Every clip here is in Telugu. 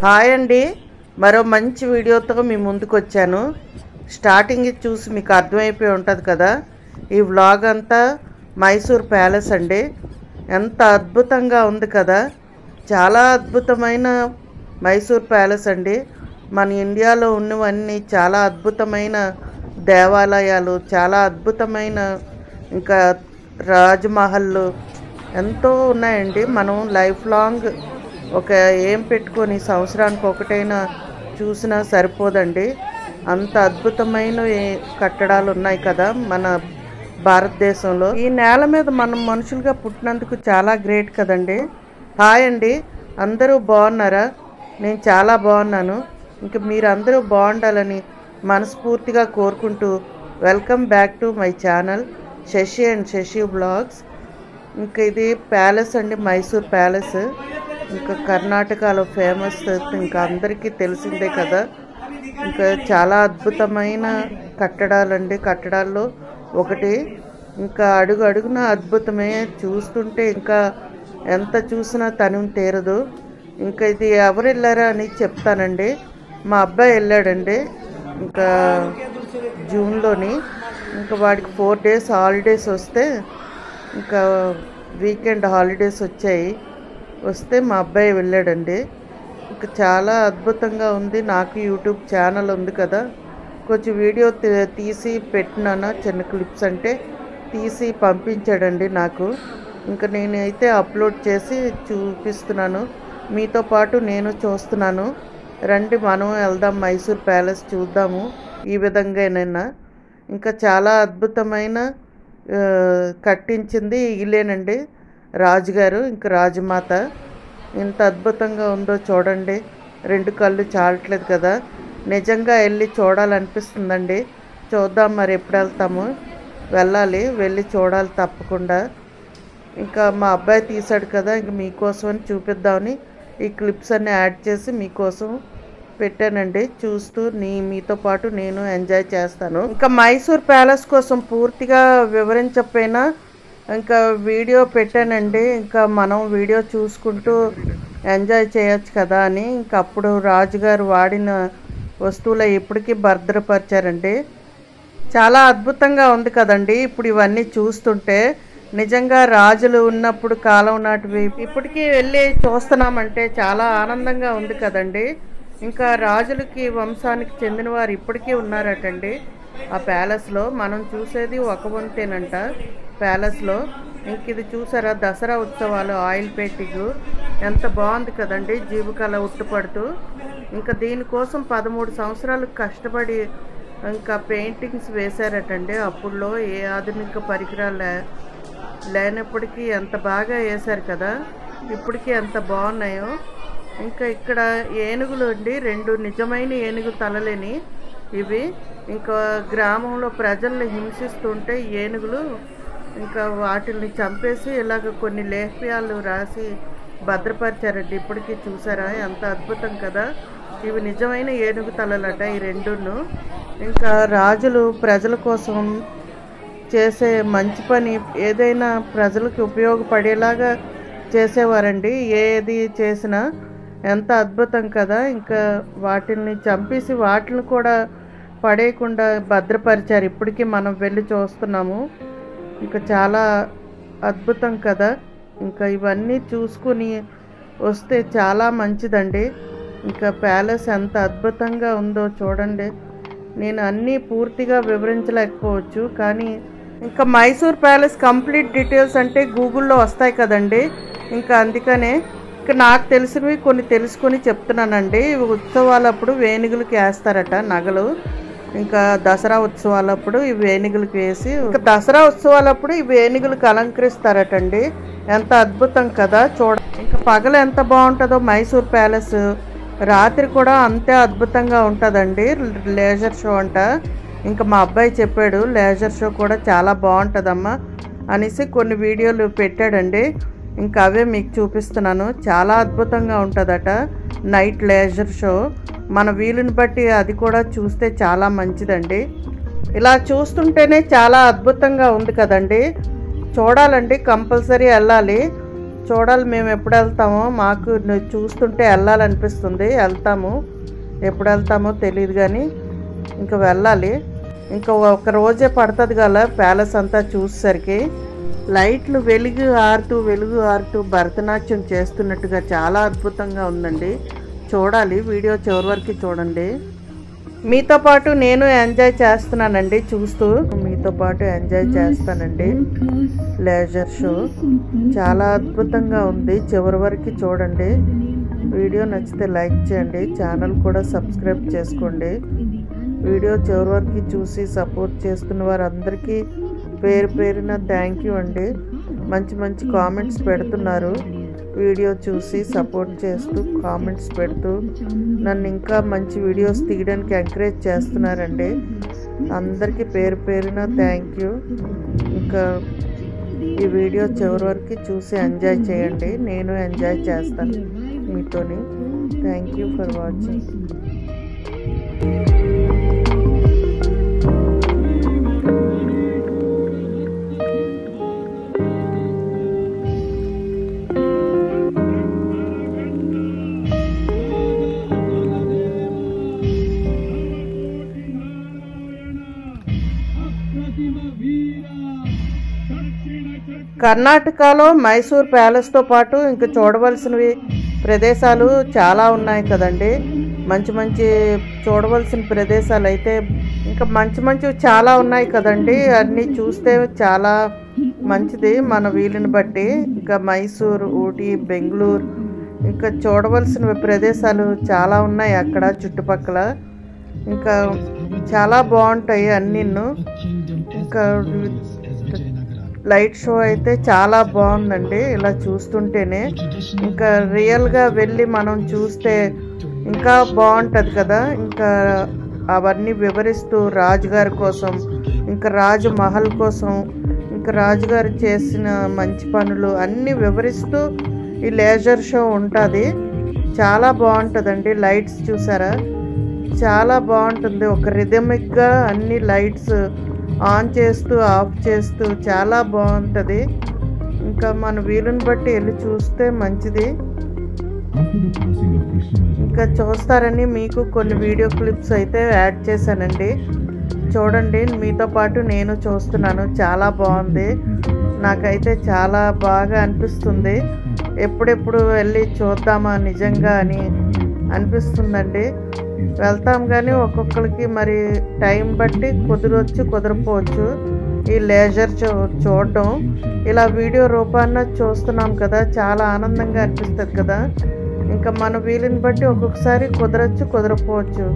హాయ్ అండి, మరో మంచి వీడియోతో మీ ముందుకు వచ్చాను. స్టార్టింగ్ చూసి మీకు అర్థమైపోయి ఉంటుంది కదా. ఈ వ్లాగ్ అంతా మైసూర్ ప్యాలెస్ అండి. ఎంత అద్భుతంగా ఉంది కదా, చాలా అద్భుతమైన మైసూర్ ప్యాలెస్ అండి. మన ఇండియాలో ఉన్నవన్నీ చాలా అద్భుతమైన దేవాలయాలు, చాలా అద్భుతమైన ఇంకా రాజ్మహల్లు ఎంతో ఉన్నాయండి. మనం లైఫ్ లాంగ్ ఒక ఏం పెట్టుకొని సంవత్సరానికి ఒకటైనా చూసినా సరిపోదండి. అంత అద్భుతమైన కట్టడాలు ఉన్నాయి కదా మన భారతదేశంలో. ఈ నేల మీద మనం మనుషులుగా పుట్టినందుకు చాలా గ్రేట్ కదండి. హాయ్ అండి, అందరూ బాగున్నారా? నేను చాలా బాగున్నాను. ఇంక మీరందరూ బాగుండాలని మనస్ఫూర్తిగా కోరుకుంటూ welcome back to my channel Shashi and Shashi vlogs. ఇంకా ఇది ప్యాలెస్ అండి, మైసూర్ ప్యాలెస్. ఇంకా కర్ణాటకలో ఫేమస్, ఇంకా అందరికీ తెలిసిందే కదా. ఇంకా చాలా అద్భుతమైన కట్టడాలండి. కట్టడాల్లో ఒకటి ఇంకా అడుగు అడుగున అద్భుతమే. చూస్తుంటే ఇంకా ఎంత చూసినా తనివి తీరదు. ఇంకా ఇది ఎవరు వెళ్ళారా అని చెప్తానండి. మా అబ్బాయి వెళ్ళాడండి ఇంకా జూన్లోని. ఇంకా వాడికి 4 days హాలిడేస్ వస్తే, ఇంకా వీకెండ్ హాలిడేస్ వస్తే మా అబ్బాయి వెళ్ళాడండి. ఇంకా చాలా అద్భుతంగా ఉంది. నాకు యూట్యూబ్ ఛానల్ ఉంది కదా, కొంచెం వీడియో తీసి పెట్టినాను. చిన్న క్లిప్స్ అంటే తీసి పంపించాడండి నాకు. ఇంకా నేనైతే అప్లోడ్ చేసి చూపిస్తున్నాను. మీతో పాటు నేను చూస్తున్నాను. రండి మనం వెళ్దాం, మైసూర్ ప్యాలెస్ చూద్దాము. ఈ విధంగానైనా ఇంకా చాలా అద్భుతమైన కట్టించింది ఇల్లేనండి రాజుగారు, ఇంకా రాజమాత. ఎంత అద్భుతంగా ఉందో చూడండి. 2 కళ్ళు చాలట్లేదు కదా. నిజంగా వెళ్ళి చూడాలనిపిస్తుందండి. చూద్దాం మరి ఎప్పుడు వెళ్తాము. వెళ్ళాలి, వెళ్ళి చూడాలి తప్పకుండా. ఇంకా మా అబ్బాయి తీశాడు కదా, ఇంక మీకోసమని చూపిద్దామని ఈ క్లిప్స్ అన్నీ యాడ్ చేసి మీకోసం పెట్టానండి. చూస్తూ మీతో పాటు నేను ఎంజాయ్ చేస్తాను. ఇంకా మైసూర్ ప్యాలెస్ కోసం పూర్తిగా వివరించకపోయినా ఇంకా వీడియో పెట్టానండి. ఇంకా మనం వీడియో చూసుకుంటూ ఎంజాయ్ చేయొచ్చు కదా అని. ఇంకా అప్పుడు రాజుగారు వాడిన వస్తువులు ఇప్పటికీ భద్రపరిచారండి. చాలా అద్భుతంగా ఉంది కదండి. ఇప్పుడు ఇవన్నీ చూస్తుంటే నిజంగా రాజులు ఉన్నప్పుడు కాలం నాటివి ఇప్పటికీ వెళ్ళి చూస్తున్నామంటే చాలా ఆనందంగా ఉంది కదండి. ఇంకా రాజులకి వంశానికి చెందిన వారు ఇప్పటికీ ఉన్నారటండి ఆ ప్యాలెస్లో. మనం చూసేది ఒక వంతేనంట ప్యాలెస్లో. ఇంక ఇది చూసారా, దసరా ఉత్సవాలు ఆయిల్ పెయింటింగ్ ఎంత బాగుంది కదండి, జీవికళ ఉట్టుపడుతూ. ఇంకా దీనికోసం 13 సంవత్సరాలు కష్టపడి ఇంకా పెయింటింగ్స్ వేశారటండి. అప్పుడులో ఏ ఆధునిక పరికరాలు లేనప్పటికీ ఎంత బాగా వేశారు కదా, ఇప్పటికీ ఎంత బాగున్నాయో. ఇంకా ఇక్కడ ఏనుగులు అండి, 2 నిజమైన ఏనుగు తలలేని ఇవి. ఇంకా గ్రామంలో ప్రజల్ని హింసిస్తుంటే ఏనుగులు ఇంకా వాటిని చంపేసి ఇలాగ కొన్ని లేహ్యాలు రాసి భద్రపరిచారండి. ఇప్పటికీ చూసారా, ఎంత అద్భుతం కదా. ఇవి నిజమైన ఏనుగు తలలట ఈ 2ను. ఇంకా రాజులు ప్రజల కోసం చేసే మంచి పని ఏదైనా ప్రజలకు ఉపయోగపడేలాగా చేసేవారండి. ఏది చేసినా ఎంత అద్భుతం కదా. ఇంకా వాటిని చంపేసి వాటిని కూడా పడేయకుండా భద్రపరిచారు. ఇప్పటికీ మనం వెళ్ళి చూస్తున్నాము. ఇంకా చాలా అద్భుతం కదా. ఇంకా ఇవన్నీ చూసుకుని వస్తే చాలా మంచిదండి. ఇంకా ప్యాలెస్ ఎంత అద్భుతంగా ఉందో చూడండి. నేను అన్నీ పూర్తిగా వివరించలేకపోవచ్చు, కానీ ఇంకా మైసూర్ ప్యాలెస్ కంప్లీట్ డీటెయిల్స్ అంటే గూగుల్లో వస్తాయి కదండి. ఇంకా అందుకనే ఇంకా నాకు తెలిసినవి కొన్ని తెలుసుకొని చెప్తున్నానండి. ఉత్సవాలప్పుడు వేణుగులకి వేస్తారట నగలు. ఇంకా దసరా ఉత్సవాలప్పుడు ఈ వేణుగులకి వేసి, ఇంకా దసరా ఉత్సవాలప్పుడు ఈ వేణుగులకు అలంకరిస్తారటండి. ఎంత అద్భుతం కదా చూడ. ఇంకా పగలు ఎంత బాగుంటుందో మైసూర్ ప్యాలెస్, రాత్రి కూడా అంతే అద్భుతంగా ఉంటుందండి. లేజర్ షో అంట. ఇంకా మా అబ్బాయి చెప్పాడు లేజర్ షో కూడా చాలా బాగుంటుందమ్మా అనేసి కొన్ని వీడియోలు పెట్టాడండి. ఇంకా అవే మీకు చూపిస్తున్నాను. చాలా అద్భుతంగా ఉంటుందట నైట్ లేజర్ షో. మన వీలుని బట్టి అది కూడా చూస్తే చాలా మంచిదండి. ఇలా చూస్తుంటేనే చాలా అద్భుతంగా ఉంది కదండి. చూడాలండి, కంపల్సరీ వెళ్ళాలి, చూడాలి. మేము ఎప్పుడు వెళ్తామో మాకు చూస్తుంటే వెళ్ళాలనిపిస్తుంది. వెళ్తాము, ఎప్పుడు వెళ్తామో తెలియదు కానీ ఇంకా వెళ్ళాలి. ఇంకా ఒక రోజే పడుతుంది కదా ప్యాలెస్ అంతా చూసేసరికి. లైట్లు వెలుగు ఆరుతూ భరతనాట్యం చేస్తున్నట్టుగా చాలా అద్భుతంగా ఉందండి. చూడాలి, వీడియో చివరి వరకు చూడండి. మీతో పాటు నేను ఎంజాయ్ చేస్తున్నానండి, చూస్తూ మీతో పాటు ఎంజాయ్ చేస్తానండి. లేజర్ షో చాలా అద్భుతంగా ఉంది, చివరి వరకు చూడండి. వీడియో నచ్చితే లైక్ చేయండి, ఛానల్ కూడా సబ్స్క్రైబ్ చేసుకోండి. వీడియో చివరి వరకు చూసి సపోర్ట్ చేస్తున్న వారందరికీ పేరు పేరున థ్యాంక్ యూ అండి. మంచి మంచి కామెంట్స్ పెడుతున్నారు, వీడియో చూసి సపోర్ట్ చేస్తూ కామెంట్స్ పెడుతూ నన్ను ఇంకా మంచి వీడియోస్ తీయడానికి ఎంకరేజ్ చేస్తున్నారండి. అందరికీ పేరు పేరున థ్యాంక్ యూ. ఇంకా ఈ వీడియో చివరి వరకు చూసి ఎంజాయ్ చేయండి, నేను ఎంజాయ్ చేస్తాను మీతోని. Thank you for watching. కర్ణాటకలో మైసూర్ ప్యాలెస్తో పాటు ఇంకా చూడవలసినవి ప్రదేశాలు చాలా ఉన్నాయి కదండి. మంచి మంచి చూడవలసిన ప్రదేశాలు అయితే ఇంకా మంచి చాలా ఉన్నాయి కదండి. అన్నీ చూస్తే చాలా మంచిది మన వీలుని బట్టి. ఇంకా మైసూర్, ఊటీ, బెంగళూరు ఇంకా చూడవలసిన ప్రదేశాలు చాలా ఉన్నాయి అక్కడ చుట్టుపక్కల. ఇంకా చాలా బాగుంటాయి అన్నీను. ఇంకా లైట్ షో అయితే చాలా బాగుందండి. ఇలా చూస్తుంటేనే ఇంకా రియల్గా వెళ్ళి మనం చూస్తే ఇంకా బాగుంటుంది కదా. ఇంకా అవన్నీ వివరిస్తూ రాజుగారి కోసం, ఇంకా రాజు మహల్ కోసం, ఇంకా రాజుగారు చేసిన మంచి పనులు అన్నీ వివరిస్తూ ఈ లేజర్ షో ఉంటుంది. చాలా బాగుంటుందండి. లైట్స్ చూసారా, చాలా బాగుంటుంది. ఒక రిథమిక్గా అన్ని లైట్స్ ఆన్ చేస్తూ ఆఫ్ చేస్తూ చాలా బాగుంటుంది. ఇంకా మన వీలుని బట్టి వెళ్ళి చూస్తే మంచిది. ఇంకా చూస్తారని మీకు కొన్ని వీడియో క్లిప్స్ అయితే యాడ్ చేశానండి. చూడండి, మీతో పాటు నేను చూస్తున్నాను. చాలా బాగుంది, నాకైతే చాలా బాగా అనిపిస్తుంది. ఎప్పుడెప్పుడు వెళ్ళి చూద్దామా నిజంగా అని అనిపిస్తుందండి. వెళ్తాం కానీ ఒక్కొక్కరికి మరి టైం బట్టి కుదరవచ్చు కుదరపోవచ్చు. ఈ లేజర్ చూడడం ఇలా వీడియో రూపాన చూస్తున్నాం కదా, చాలా ఆనందంగా అనిపిస్తుంది కదా. ఇంకా మన వీలుని బట్టి ఒక్కొక్కసారి కుదరచ్చు కుదరపోవచ్చు.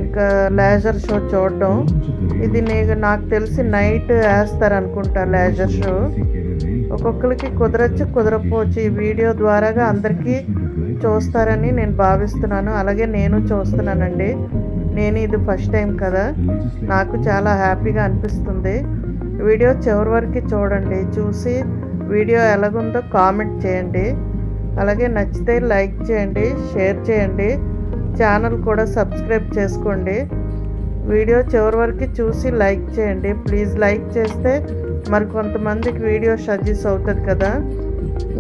ఇంకా లేజర్ షో చూడడం ఇది నాకు తెలిసి నైట్ వేస్తారు అనుకుంటా లేజర్ షో. ఒక్కొక్కరికి కుదరచ్చు కుదరపోవచ్చు. ఈ వీడియో ద్వారాగా అందరికీ చూస్తారని నేను భావిస్తున్నాను. అలాగే నేను చూస్తున్నానండి. నేను ఇది ఫస్ట్ టైం కదా, నాకు చాలా హ్యాపీగా అనిపిస్తుంది. వీడియో చివరి వరకు చూడండి. చూసి వీడియో ఎలాగుందో కామెంట్ చేయండి. అలాగే నచ్చితే లైక్ చేయండి, షేర్ చేయండి, ఛానల్ కూడా సబ్స్క్రైబ్ చేసుకోండి. వీడియో చివరి వరకు చూసి లైక్ చేయండి. ప్లీజ్ లైక్ చేస్తే మరి కొంతమందికి వీడియో సజెస్ట్ అవుతుంది కదా.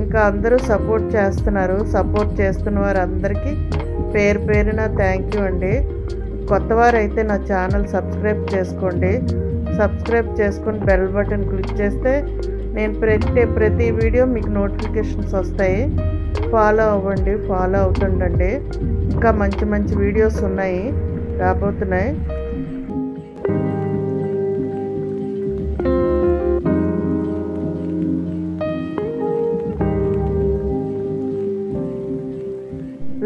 ఇంకా అందరూ సపోర్ట్ చేస్తున్నారు. సపోర్ట్ చేస్తున్న వారు అందరికీ పేరు పేరున థ్యాంక్ యూ అండి. కొత్తవారు అయితే నా ఛానల్ సబ్స్క్రైబ్ చేసుకోండి. సబ్స్క్రైబ్ చేసుకొని బెల్ బటన్ క్లిక్ చేస్తే నేను ప్రతి వీడియో మీకు నోటిఫికేషన్స్ వస్తాయి. ఫాలో అవ్వండి, ఫాలో అవుతుండండి. ఇంకా మంచి మంచి వీడియోస్ ఉన్నాయి, రాబోతున్నాయి.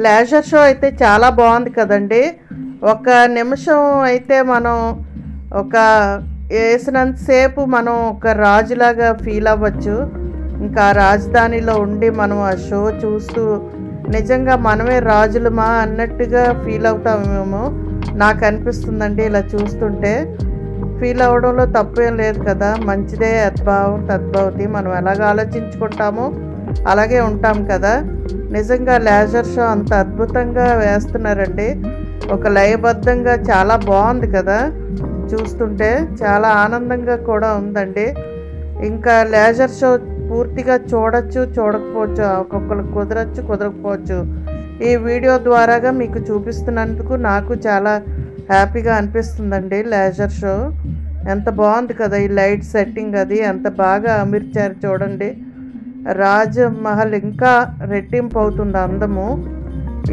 లేజర్ షో అయితే చాలా బాగుంది కదండి. ఒక నిమిషం అయితే మనం ఒక వేసినంతసేపు మనం ఒక రాజులాగా ఫీల్ అవ్వచ్చు. ఇంకా రాజధానిలో ఉండి మనం ఆ షో చూస్తూ నిజంగా మనమే రాజులమా అన్నట్టుగా ఫీల్ అవుతామేమో నాకు అనిపిస్తుందండి. ఇలా చూస్తుంటే ఫీల్ అవ్వడంలో తప్పేం లేదు కదా. మంచిదే, యద్భావం తద్భవతి. మనం ఎలాగ ఆలోచించుకుంటామో అలాగే ఉంటాం కదా. నిజంగా లేజర్ షో అంత అద్భుతంగా వేస్తున్నారండి. ఒక లయబద్ధంగా చాలా బాగుంది కదా. చూస్తుంటే చాలా ఆనందంగా కూడా ఉందండి. ఇంకా లేజర్ షో పూర్తిగా చూడొచ్చు చూడకపోవచ్చు, ఒక్కొక్కరికి కుదరచ్చు కుదరకపోవచ్చు. ఈ వీడియో ద్వారాగా మీకు చూపిస్తున్నందుకు నాకు చాలా హ్యాపీగా అనిపిస్తుందండి. లేజర్ షో ఎంత బాగుంది కదా. ఈ లైట్ సెట్టింగ్ అది ఎంత బాగా అమర్చారు చూడండి. రాజ్ మహల్ ఇంకా రెట్టింపు అవుతుంది అందము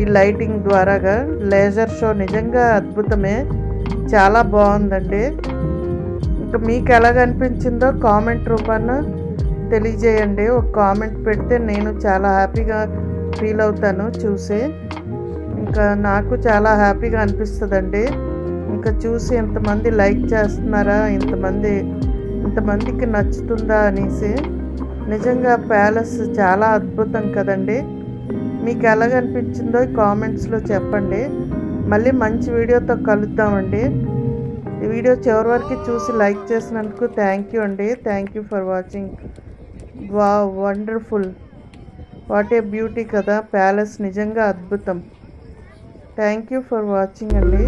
ఈ లైటింగ్ ద్వారాగా. లేజర్ షో నిజంగా అద్భుతమే, చాలా బాగుందండి. ఇంకా మీకు ఎలాగ అనిపించిందో కామెంట్ రూపాన తెలియజేయండి. ఒక కామెంట్ పెడితే నేను చాలా హ్యాపీగా ఫీల్ అవుతాను చూసి. ఇంకా నాకు చాలా హ్యాపీగా అనిపిస్తుందండి. ఇంకా చూసి ఎంతమంది లైక్ చేస్తున్నారా, ఇంతమందికి నచ్చుతుందా అనేసి. నిజంగా ప్యాలెస్ చాలా అద్భుతం కదండి. మీకు ఎలాగనిపించిందో కామెంట్స్లో చెప్పండి. మళ్ళీ మంచి వీడియోతో కలుద్దామండి. ఈ వీడియో చివరి వరకు చూసి లైక్ చేసినందుకు థ్యాంక్ యూ అండి. Thank you for watching. Wow, wonderful, what a beauty కదా. ప్యాలెస్ నిజంగా అద్భుతం. థ్యాంక్ యూ ఫర్ వాచింగ్ అండి.